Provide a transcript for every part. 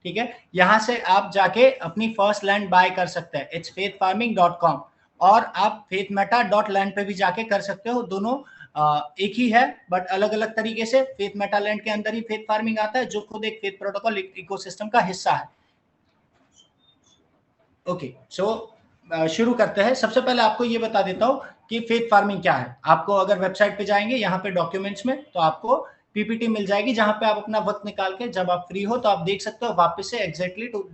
ठीक है, यहाँ से आप जाके अपनी फर्स्ट लैंड बाय कर सकते हैं, इट्स faithfarming.com। और आप faithmeta.land पे भी जाके कर सकते हो, दोनों एक ही है बट अलग अलग तरीके से। फेथ मेटा लैंड के अंदर ही फेथ फार्मिंग आता है, जो खुद एक फेथ प्रोटोकॉल इकोसिस्टम का हिस्सा है। ओके, सो शुरू करते हैं। सबसे पहले आपको ये बता देता हूँ कि फेथ फार्मिंग क्या है। आपको अगर वेबसाइट पे जाएंगे यहाँ पे डॉक्यूमेंट्स में, तो आपको पीपीटी मिल जाएगी, जहां पे आप अपना वक्त निकाल के जब आप फ्री हो तो आप देख सकते हो वापस से exactly to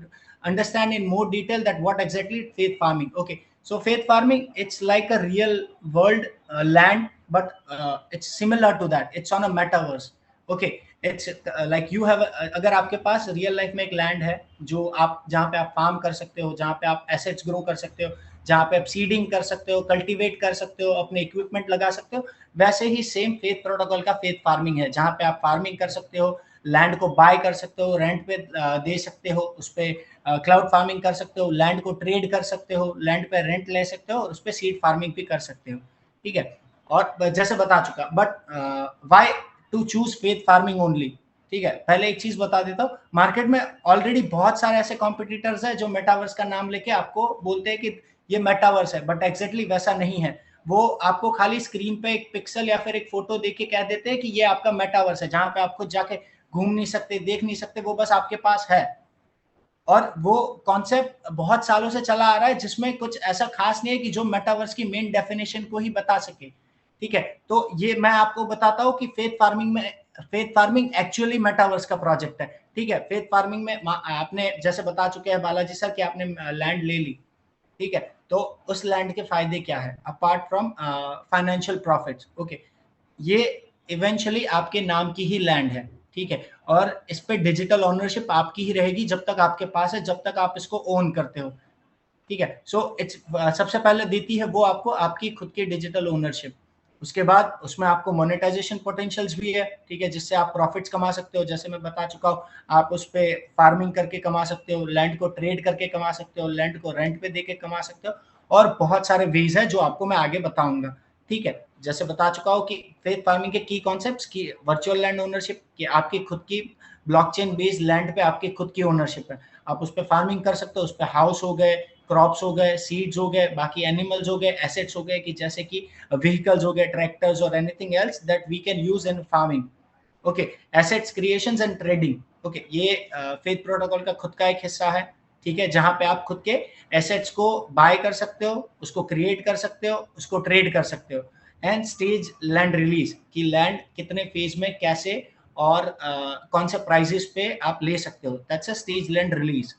understand in more detail that what exactly faith farming. Okay, so faith farming it's like a real world land, but it's similar to that, it's on a metaverse. Okay, it's like you have, अगर आपके पास real life में एक land है जो आप, जहाँ पे आप फार्म कर सकते हो, जहाँ पे आप एसेट्स ग्रो कर सकते हो, जहाँ पे आप सीडिंग कर सकते हो, कल्टीवेट कर सकते हो, अपने इक्विपमेंट लगा सकते हो, वैसे ही सेम फेथ प्रोटोकॉल का फेथ फार्मिंग है, जहाँ पे आप फार्मिंग कर सकते हो, लैंड को बाय कर सकते हो, रेंट पे दे सकते हो, उस पे क्लाउड फार्मिंग कर सकते हो, लैंड को ट्रेड कर सकते हो, लैंड पे रेंट ले सकते हो, और उस पे सीड फार्मिंग भी कर सकते हो। ठीक है, और जैसे बता चुका, but why to choose faith farming only. ठीक है, पहले एक चीज बता देता हूँ, मार्केट में ऑलरेडी बहुत सारे ऐसे कॉम्पिटिटर्स हैं जो मेटावर्स का नाम लेके आपको बोलते हैं कि ये मेटावर्स है, बट एग्जैक्टली वैसा नहीं है। वो आपको खाली स्क्रीन पे एक पिक्सल या फिर एक फोटो देख के कह देते हैं कि ये आपका मेटावर्स है, जहां पे आप खुद जाके घूम नहीं सकते, देख नहीं सकते, वो बस आपके पास है। और वो कॉन्सेप्ट बहुत सालों से चला आ रहा है, जिसमें कुछ ऐसा खास नहीं है कि जो मेटावर्स की मेन डेफिनेशन को ही बता सके। ठीक है, तो ये मैं आपको बताता हूँ कि फेथ फार्मिंग एक्चुअली मेटावर्स का प्रोजेक्ट है। ठीक है, फेथ फार्मिंग में आपने जैसे बता चुके हैं बालाजी सर कि आपने लैंड ले ली। ठीक है, तो उस लैंड के फायदे क्या है apart from financial profits. Okay, ये इवेंचुअली आपके नाम की ही लैंड है। ठीक है, और इस पे डिजिटल ओनरशिप आपकी ही रहेगी जब तक आपके पास है, जब तक आप इसको ओन करते हो। ठीक है, सो इट्स सबसे पहले देती है वो आपको आपकी खुद की डिजिटल ओनरशिप। उसके बाद उसमें आपको मोनेटाइजेशन पोटेंशियल्स भी है। ठीक है, जिससे आप प्रॉफिट्स कमा सकते हो, जैसे मैं बता चुका हूँ, आप उस पे फार्मिंग करके कमा सकते हो, लैंड को ट्रेड करके कमा सकते हो, लैंड को रेंट पे देके कमा सकते हो, और बहुत सारे वेज है जो आपको मैं आगे बताऊंगा। ठीक है, जैसे बता चुका हूँ कि फेथ फार्मिंग के की कॉन्सेप्ट्स की वर्चुअल लैंड ओनरशिप, की आपकी खुद की ब्लॉकचेन बेस्ड लैंड पे आपकी खुद की ओनरशिप है, आप उस पर फार्मिंग कर सकते हो, उस पर हाउस हो गए, क्रॉप्स हो गए, सीड्स हो गए, बाकी एनिमल्स हो गए, एसेट्स हो गए, कि जैसे कि व्हीकल्स हो गए, ट्रैक्टर्स और anything else that we can use in farming. Okay, assets creations and trading. Okay, ये फेथ प्रोटोकॉल का खुद का एक हिस्सा है। ठीक है, जहां पे आप खुद के एसेट्स को बाय कर सकते हो, उसको क्रिएट कर सकते हो, उसको ट्रेड कर सकते हो। एंड स्टेज लैंड रिलीज, कि लैंड कितने फेज में कैसे और कौन से प्राइजेस पे आप ले सकते हो, that's a stage land release.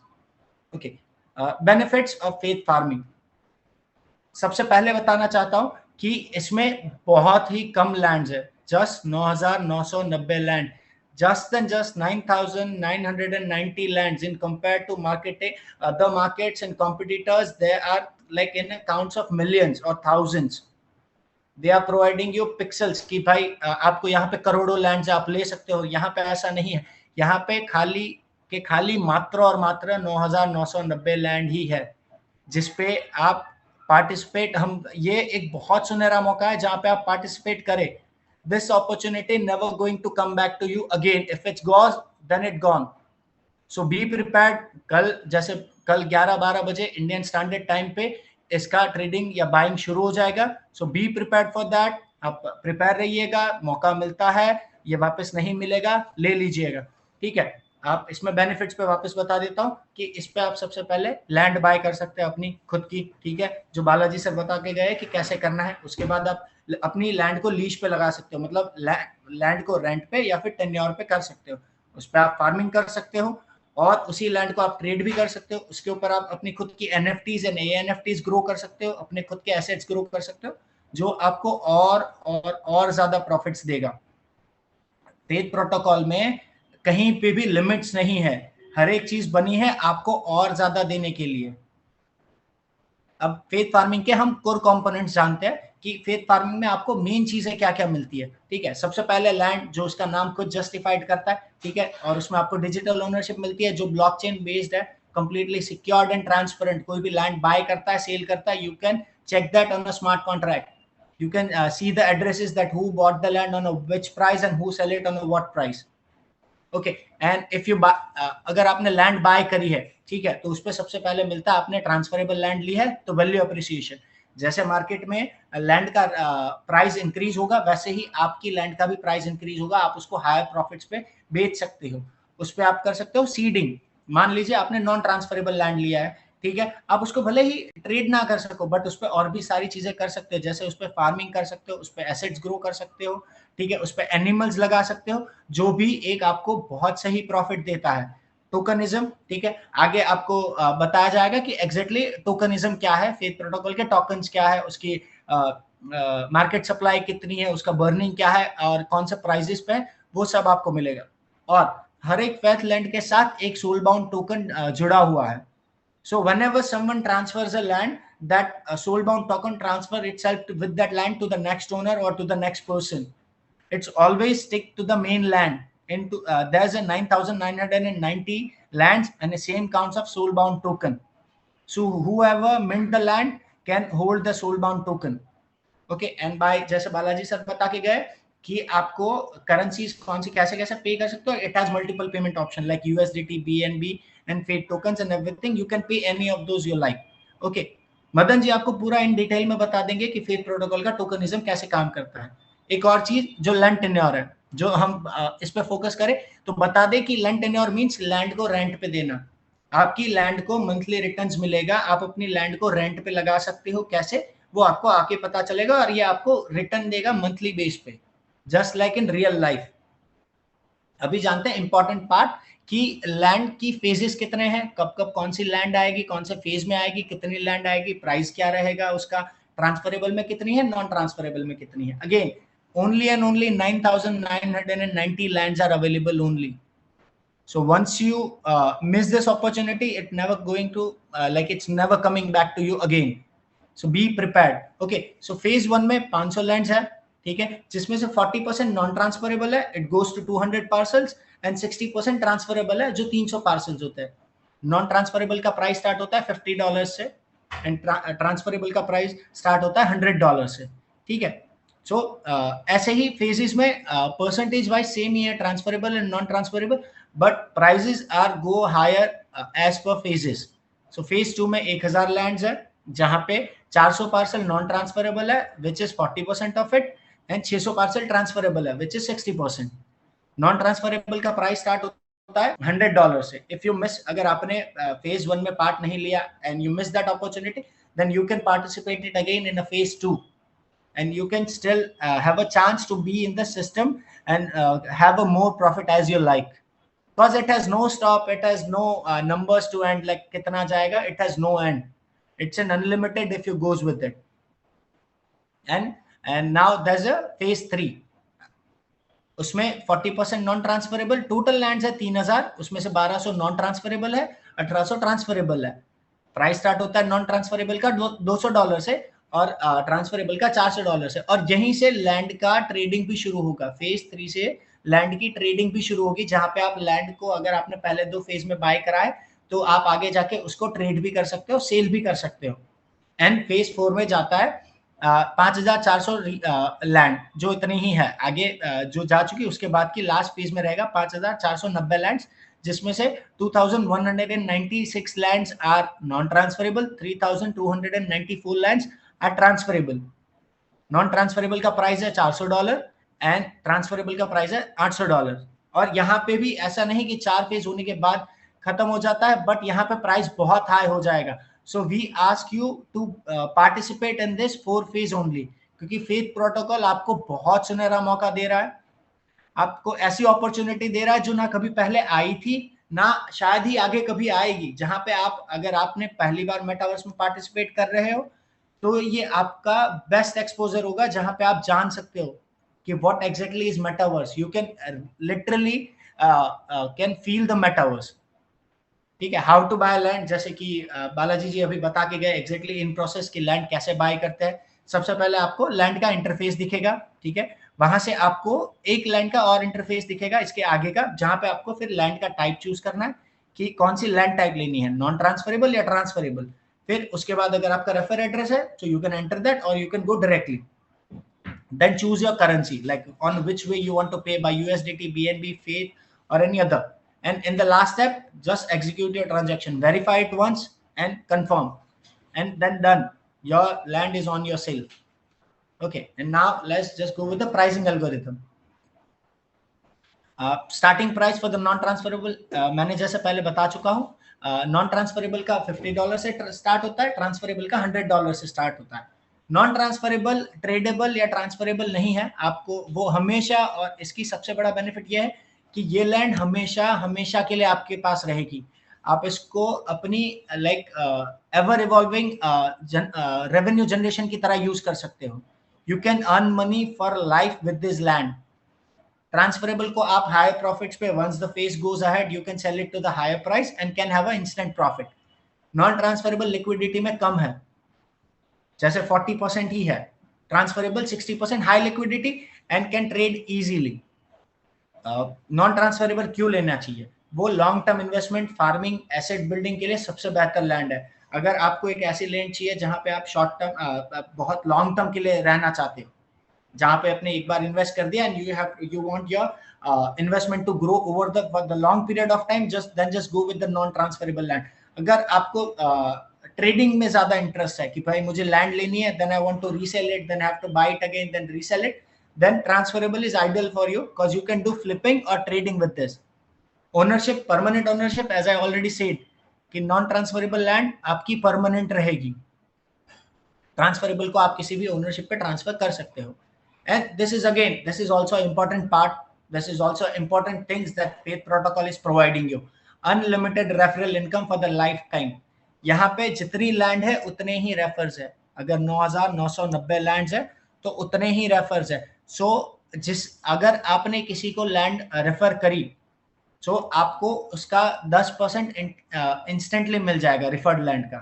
Okay, benefits of faith farming, सबसे पहले बताना चाहता हूं कि इसमें बहुत ही कम लैंड्स है, just 9,990 land, just 9,990 lands in compared to market other markets and competitors. They are like in counts of millions or thousands. They are providing you pixels, कि भाई आपको यहाँ पे करोड़ों लैंड आप ले सकते हो। यहाँ पे ऐसा नहीं है, यहाँ पे खाली मात्र और मात्र 9,990 लैंड ही है जिसपे आप पार्टिसिपेट, हम ये एक बहुत सुनहरा मौका है जहाँ पे आप पार्टिसिपेट करें। This opportunity never going to come back to you again, if it's gone then it gone. So be prepared, कल जैसे कल 11-12 बजे इंडियन स्टैंडर्ड टाइम पे इसका ट्रेडिंग या बाइंग शुरू हो जाएगा। सो बी प्रिपेयर्ड फॉर दैट, आप प्रिपेयर रहिएगा, मौका मिलता है, ये वापस नहीं मिलेगा, ले लीजिएगा। ठीक है, आप इसमें बेनिफिट्स पे वापस बता देता हूँ कि इस पे आप सबसे पहले लैंड बाय कर सकते हैं अपनी खुद की। ठीक है, जो बालाजी सर बता के गए कि कैसे करना है। उसके बाद आप अपनी लैंड को लीज पे लगा सकते हो, मतलब लैंड को रेंट पे या फिर टेन्योर पे कर सकते हो, उस पर आप फार्मिंग कर सकते हो, और उसी लैंड को आप ट्रेड भी कर सकते हो। उसके ऊपर आप अपनी खुद की एनएफटीज एंड एएनएफटीज ग्रो कर सकते हो, अपने खुद के एसेट्स ग्रो कर सकते हो, जो आपको और ज्यादा प्रॉफिट्स देगा। फेथ प्रोटोकॉल में कहीं पे भी लिमिट्स नहीं है, हर एक चीज बनी है आपको और ज्यादा देने के लिए। अब फेथ फार्मिंग के हम कोर कंपोनेंट्स जानते हैं कि फेथ फार्मिंग में आपको मेन चीजें क्या क्या मिलती है। ठीक है, सबसे पहले लैंड, जो उसका नाम खुद जस्टिफाइड करता है। ठीक है, और उसमें आपको डिजिटल ओनरशिप मिलती है जो ब्लॉकचेन बेस्ड है, कंप्लीटली सिक्योर्ड एंड ट्रांसपेरेंट। कोई भी लैंड बाय करता है, सेल करता है, you can check that on the smart contract, you can see the addresses that who bought the land on a which price and who sell it on a what price. Okay, and if you अगर आपने land bye करी है, ठीक है, तो उस पर सबसे पहले मिलता है, आपने ट्रांसफरेबल लैंड ली है तो वैल्यू अप्रिसिएशन। जैसे मार्केट में लैंड का प्राइस इंक्रीज होगा, वैसे ही आपकी लैंड का भी प्राइस इंक्रीज होगा, आप उसको हायर प्रॉफिट्स पे बेच सकते हो। उस पर आप कर सकते हो सीडिंग। मान लीजिए आपने नॉन ट्रांसफरेबल लैंड लिया है, ठीक है, आप उसको भले ही ट्रेड ना कर सको, बट उस पर और भी सारी चीजें कर सकते हो, जैसे उस पर फार्मिंग कर सकते हो, उस पर एसेट्स ग्रो कर सकते हो, ठीक है, उस पर एनिमल्स लगा सकते हो, जो भी एक आपको बहुत सही प्रॉफिट देता है। टोकनिज्म, ठीक है, आगे आपको बताया जाएगा कि एग्जैक्टली टोकनिज्म क्या है, फेथ प्रोटोकॉल के टोकन्स क्या है, उसकी मार्केट सप्लाई कितनी है, उसका बर्निंग क्या है और कौन से प्राइजेस पे, वो सब आपको मिलेगा। और हर एक फेथ लैंड के साथ एक सोल बाउंड टोकन जुड़ा हुआ है। So whenever someone transfers a land, that soul bound token transfer itself with that land to the next owner or to the next person. It's always stick to the main land. Into there's a 9,990 lands and the same counts of soul bound token. So whoever mint the land can hold the soul bound token. Okay, and by जैसे Balaji sir बता के गए कि आपको currencies कौन सी कैसे कैसे पे कर सकते हो, it has multiple payment option like USDT, BNB and faith tokens and everything, you can pay any of those you like. Okay, Madan ji आपको पूरा इन डिटेल में बता देंगे कि फेथ प्रोटोकॉल का टोकनिज्म कैसे काम करता है। एक और चीज जो लैंड टेन्योर है, जो हम इस पे फोकस करें तो बता दें कि लैंड टेन्योर मींस लैंड को रेंट पे देना। आपकी लैंड को मंथली रिटर्न्स मिलेगा, आप अपनी लैंड को रेंट पे लगा सकते हो, कैसे, वो आपको आके पता चलेगा और ये आपको रिटर्न देगा मंथली बेस पे, just like in real life. अभी जानते हैं इंपॉर्टेंट पार्ट कि लैंड की फेजेस कितने हैं, कब कब कौन सी लैंड आएगी, कौन से फेज में आएगी, कितनी लैंड आएगी, प्राइस क्या रहेगा उसका, ट्रांसफरेबल में कितनी है, नॉन ट्रांसफरेबल में कितनी है। Again only and only 9,990 lands are available only. So once you miss this opportunity, it never going to it's never coming back to you again. So be prepared. Okay, so phase 1 में 500 lands है, ठीक है, जिसमें से 40% non transferable है, it goes to 200 parcels, and 60% transferable है, जो 300 parcels होते हैं। नॉन ट्रांसफरेबल का प्राइस स्टार्ट होता है $50 से, एंड ट्रांसफरेबल का प्राइस स्टार्ट होता है $100 से, ठीक है। सो ऐसे ही फेजेस में परसेंटेज वाइज सेम ही है, transferable and non transferable, but prices are go higher as per phases. So phase 2 में 1000 लैंड्स है, जहां पे 400 पार्सल नॉन ट्रांसफरेबल है which is 40% of it, and 600 parcel transferable है विच इज 60%। नॉन ट्रांसफरेबल का price start होता है $100 से। इफ यू मिस, अगर आपने फेज 1 में पार्ट नहीं लिया and you miss that opportunity, then you can participate it again in a phase 2, and you can still have a chance to be in the system and have a more profit as you like, because it has no stop, it has no numbers to end, like kitna jayega, it has no end, it's an unlimited if you goes with it. And now there's a phase 3, उसमें 40% non transferable, total lands है 3000, उसमें से 1200 non transferable है, 1800 transferable है। Price start होता है non transferable का $200 से और ट्रांसफरेबल का $400 से, और यहीं से लैंड का ट्रेडिंग भी शुरू होगा। फेज 3 से लैंड की ट्रेडिंग भी शुरू होगी, जहां पे आप लैंड को, अगर आपने पहले 2 फेज में बाय करा है, तो आप आगे जाके उसको ट्रेड भी कर सकते हो, सेल भी कर सकते हो। एंड फेज 4 में जाता है 5400 लैंड, जो इतनी ही है, आगे जो जा चुकी, उसके बाद की लास्ट फेज में रहेगा 5490 लैंड्स, जिसमें से 2196 lands are non transferable, 3294 lands are transferable. Non transferable का प्राइस है $400 एंड ट्रांसफरेबल का प्राइस है $800। और यहाँ पे भी ऐसा नहीं कि 4 फेज होने के बाद खत्म हो जाता है, बट यहाँ पे प्राइस बहुत हाई हो जाएगा। So we ask you to participate in this 4 phase only, क्योंकि फेथ प्रोटोकॉल आपको बहुत सुनहरा मौका दे रहा है, आपको ऐसी अपॉर्चुनिटी दे रहा है जो ना कभी पहले आई थी, ना शायद ही आगे कभी आएगी, जहां पे आप, अगर आपने पहली बार मेटावर्स में पार्टिसिपेट कर रहे हो, तो ये आपका बेस्ट एक्सपोजर होगा, जहां पे आप जान सकते हो कि what exactly is metaverse, you can literally can feel the metaverse, ठीक है। हाउ टू बाय लैंड, जैसे कि बालाजी जी अभी बता के गए एग्जैक्टली इन प्रोसेस की लैंड कैसे बाय करते हैं। सबसे पहले आपको लैंड का इंटरफेस दिखेगा, ठीक है, वहां से आपको एक लैंड का और इंटरफेस दिखेगा इसके आगे का, जहां पे आपको फिर लैंड का टाइप चूज करना है कि कौन सी लैंड टाइप लेनी है, नॉन ट्रांसफरेबल या ट्रांसफरेबल। फिर उसके बाद अगर आपका रेफर एड्रेस है तो यू कैन एंटर दैट और you can go directly. Then choose your currency, like on which way you want to pay, by USDT, BNB, Faith, or any other. And in the last step, just execute your transaction, verify it once and confirm, and then done. Your land is on your sale. Okay, and now let's just go with the pricing algorithm. Starting price for the non transferable मैंने जैसे पहले बता चुका हूँ, non transferable का $50 से start होता है, ट्रांसफरेबल का $100 से स्टार्ट होता है. नॉन ट्रांसफरेबल ट्रेडेबल या ट्रांसफरेबल नहीं है, आपको वो हमेशा, और इसकी सबसे बड़ा बेनिफिट ये है कि ये लैंड हमेशा हमेशा के लिए आपके पास रहेगी. आप इसको अपनी एवर इवॉल्विंग रेवेन्यू जनरेशन की तरह यूज कर सकते हो. You can earn money for life with this land. Transferable को आप हायर प्रॉफिट्स पे, once the phase goes ahead you can sell it to the higher price and can have a instant profit. Non transferable liquidity में कम है, जैसे 40% ही है. Transferable 60% high liquidity and can trade easily. Non transferable क्यों लेना चाहिए? वो long term investment, farming, asset building के लिए सबसे बेहतर लैंड है. अगर आपको एक ऐसी लैंड चाहिए जहां पे आप शॉर्ट टर्म, बहुत लॉन्ग टर्म के लिए रहना चाहते हो, जहां पे आपने एक बार इन्वेस्ट कर दिया and you want your investment to grow over the long period of time, just go with the non transferable land. अगर आपको ट्रेडिंग में ज्यादा इंटरेस्ट है कि भाई मुझे लैंड लेनी है, then I want to resell it, then have to buy it again, then resell it, then transferable is ideal for you because you can do flipping or trading with this. Ownership, permanent ownership, as I already said कि non transferable land आपकी permanent रहेगी. Transferable को आप किसी भी ownership पे transfer कर सकते हो. And this is also important part. This is also important things that Faith Protocol is providing you. Unlimited referral income for the lifetime. यहाँ पे जितनी लैंड है उतने ही रेफर्स है. अगर 9,990 लैंड्स है तो उतने ही रेफर्स है. सो अगर आपने किसी को लैंड रेफर करी, सो आपको उसका 10% इंस्टेंटली मिल जाएगा रिफर्ड लैंड का.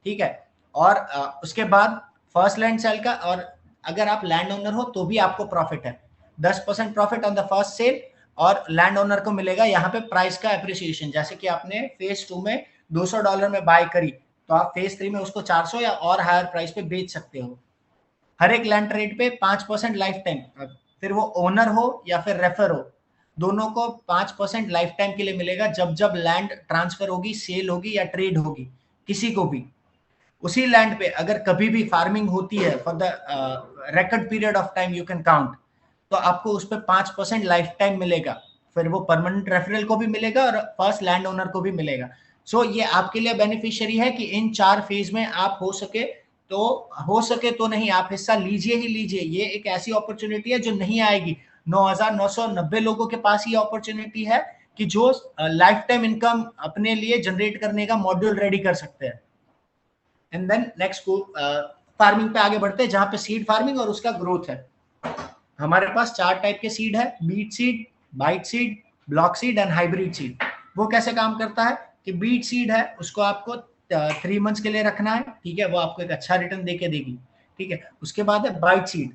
ठीक है. और उसके बाद फर्स्ट लैंड सेल का, और अगर आप लैंड ओनर हो तो भी आपको प्रॉफिट है. 10% profit on the first sale, और लैंड ओनर को मिलेगा यहाँ पे प्राइस का एप्रिसिएशन. जैसे कि आपने फेज 2 में $200 में बाय करी, तो आप फेज 3 में उसको 400 या और हायर प्राइस पे बेच सकते हो. हर एक लैंड ट्रेड पे 5% लाइफ टाइम, फिर वो ओनर हो या फिर रेफर हो, दोनों को 5% लाइफ टाइम के लिए मिलेगा. जब जब लैंड ट्रांसफर होगी, सेल होगी या ट्रेड होगी, किसी को भी उसी लैंड पे अगर कभी भी फार्मिंग होती है for the record period of time you can count, तो आपको उस पर 5% लाइफ टाइम मिलेगा. फिर वो परमानेंट रेफरल को भी मिलेगा और फर्स्ट लैंड ओनर को भी मिलेगा. सो ये आपके लिए बेनिफिशियरी है कि इन 4 फेज में आप हो सके तो नहीं, आप हिस्सा लीजिए ही लीजिए. ये एक ऐसी अपॉर्चुनिटी है जो नहीं आएगी. 9,990 लोगों के पास ये अपॉर्चुनिटी है कि जो लाइफ टाइम इनकम अपने लिए जनरेट करने का मॉड्यूल रेडी कर सकते हैं. एंड देन नेक्स्ट को फार्मिंग पे आगे बढ़ते हैं, जहां पे सीड फार्मिंग और उसका ग्रोथ है. हमारे पास 4 टाइप के सीड है: bit seed, byte seed, block seed and hybrid seed. वो कैसे काम करता है कि बीट सीड है, उसको आपको 3 मंथ्स के लिए रखना है. ठीक है, वो आपको एक अच्छा रिटर्न देके देगी. ठीक है. उसके बाद है बाइट सीड,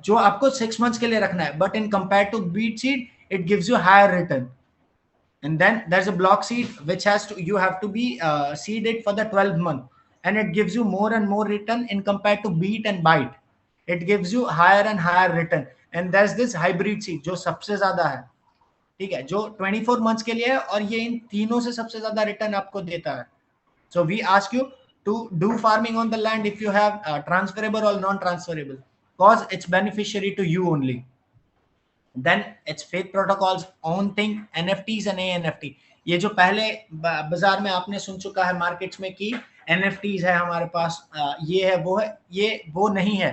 जो आपको 6 मंथ्स के लिए रखना है, but in compare to bit seed it gives you higher return. And then there's a block seed which you have to be seeded for the 12 month, and it gives you more and more return in compared to beat and bite. It gives you higher and higher return. And there's this hybrid seed जो सबसे ज्यादा है. ठीक है, जो 24 months के लिए है, और ये इन तीनों से सबसे ज्यादा रिटर्न आपको देता है. So we ask you to do farming on the land if you have transferable or non-transferable, because it's beneficiary to you only. Then it's Faith Protocol's own thing, NFTs and ANFT. ये जो पहले बाजार में आपने सुन चुका है markets में कि NFTs है हमारे पास, ये है वो है, ये वो नहीं है.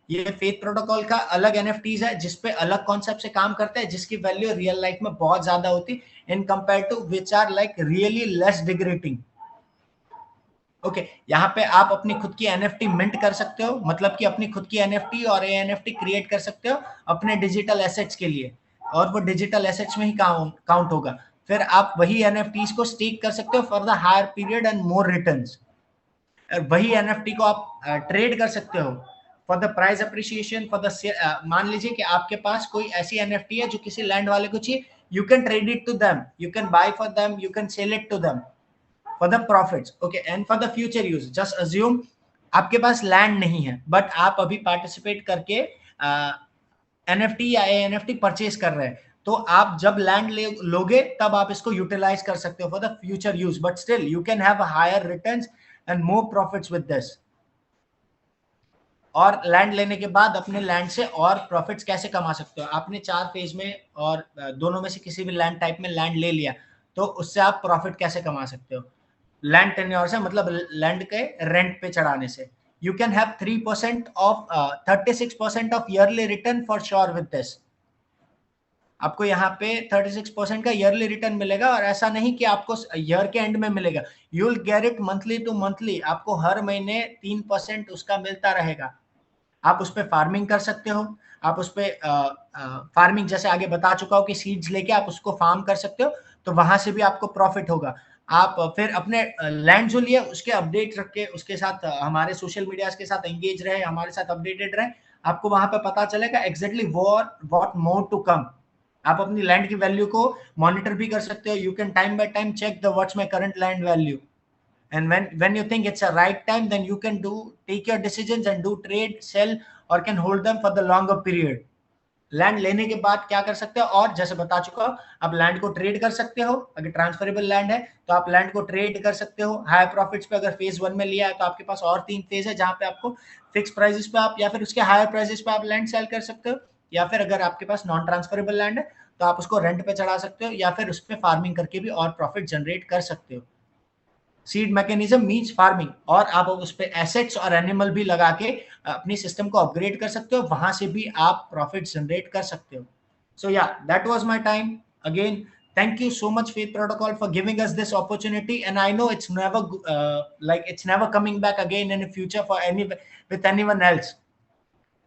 ये फेथ प्रोटोकॉल का अलग NFTs है जिसपे अलग कॉन्सेप्ट से काम करते हैं, जिसकी वैल्यू रियल लाइफ में बहुत ज्यादा होती in compare to which are like really less degrading. Okay, यहाँ पे आप अपनी खुद की NFT मिंट कर सकते हो, मतलब कि अपनी खुद की NFT और ANFT क्रिएट कर सकते हो अपने डिजिटल एसेट्स के लिए, और वो डिजिटल एसेट्स में ही काउंट होगा. फिर आप वही NFTs को स्टेक कर सकते हो for the higher period and more returns. वही NFT को आप ट्रेड कर सकते हो for the price appreciation, for the मान लीजिए कि आपके पास कोई ऐसी NFT है जो किसी लैंड वाले को चाहिए, you can trade it to them, you can buy for them, you can sell it to them for the profits. Okay, and for the future use, just assume आपके पास लैंड नहीं है, but आप अभी participate करके NFT या ANFT purchase कर रहे हैं, तो आप जब लैंड लोगे तब आप इसको यूटिलाइज कर सकते हो for the future use, but still you can have higher returns and more profits with this. और लैंड लेने के बाद अपने लैंड से और प्रॉफिट्स कैसे कमा सकते हो, आपने 4 फेज में और दोनों में से किसी भी लैंड टाइप में लैंड ले लिया, तो उससे आप प्रॉफिट कैसे कमा सकते हो। लैंड टेन्योर से मतलब लैंड के रेंट पे चढ़ाने से you can have 3% of 36% of yearly return for sure with this. आपको यहाँ पे 36% का ईयरली रिटर्न मिलेगा, और ऐसा नहीं कि आपको ईयर के एंड में मिलेगा, you will get it monthly to monthly, आपको हर महीने 3% उसका मिलता रहेगा। आप उस पे फार्मिंग कर सकते हो, आप उस पे फार्मिंग जैसे आगे बता चुका हूँ कि सीड्स लेके आप उसको फार्म कर सकते हो, तो वहां से भी आपको प्रॉफिट होगा। आप फिर अपने लैंड जो लिए उसके अपडेट रख के उसके साथ हमारे सोशल मीडिया के साथ एंगेज रहे, हमारे साथ अपडेटेड रहे, आपको वहां पे पता चलेगा exactly what more to come. आप अपनी लैंड की वैल्यू को मॉनिटर भी कर सकते हो, you can time by time check the what's my current land value, and when you think it's a right time, then you can take your decisions and do trade, sell, or can hold them for the longer period। Land लेने के बाद क्या कर सकते हो, और जैसे बता चुका हूं, आप लैंड को ट्रेड कर सकते हो, अगर ट्रांसफरेबल लैंड है तो आप लैंड को ट्रेड कर सकते हो हाई प्रॉफिट्स पे। अगर फेज 1 में लिया है तो आपके पास और 3 फेज है जहां पे आपको फिक्स प्राइसेस पे आप या फिर उसके हायर प्राइसेस पे आप लैंड सेल कर सकते हो, या फिर अगर आपके पास नॉन ट्रांसफरेबल लैंड है तो आप उसको रेंट पे चढ़ा सकते हो, या फिर उस पर फार्मिंग करके भी और प्रॉफिट जनरेट कर सकते हो। सीड मैकेनिज्म मीन्स फार्मिंग, और आप उस पे एसेट्स और एनिमल भी लगा के अपनी सिस्टम को अपग्रेड कर सकते हो, वहां से भी आप प्रॉफिट जनरेट कर सकते हो। सो yeah that was my time again. Thank you so much Faith Protocol for giving us this opportunity, and I know it's never it's never coming back again in the future for with anyone else.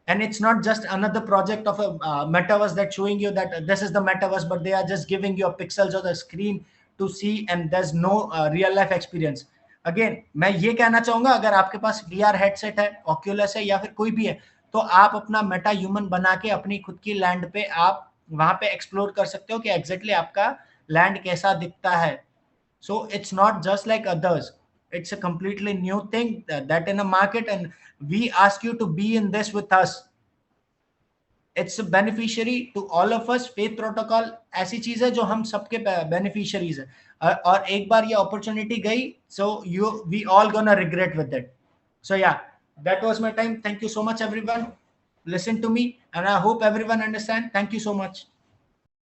And it's not just another project of a metaverse that's showing you that this is the metaverse, but they are just giving you a pixels on the screen to see, and there's no real life experience। Again मैं ये कहना चाहूंगा, अगर आपके पास VR headset है, Oculus है, या फिर कोई भी है, तो आप अपना मेटा ह्यूमन बना के अपनी खुद की लैंड पे आप वहां पे एक्सप्लोर कर सकते हो कि एग्जैक्टली आपका लैंड कैसा दिखता है। So it's not just like others, it's a completely new thing that in a market, and we ask you to be in this with us। It's beneficiary to all of us. Faith protocol ऐसी चीज है जो हम सबके beneficiaries है, और एक बार ये अपॉर्चुनिटी गई, so you we all gonna regret with it. So yeah that was my time. Thank you so much everyone, listen to me, and I hope everyone understand। thank you so much।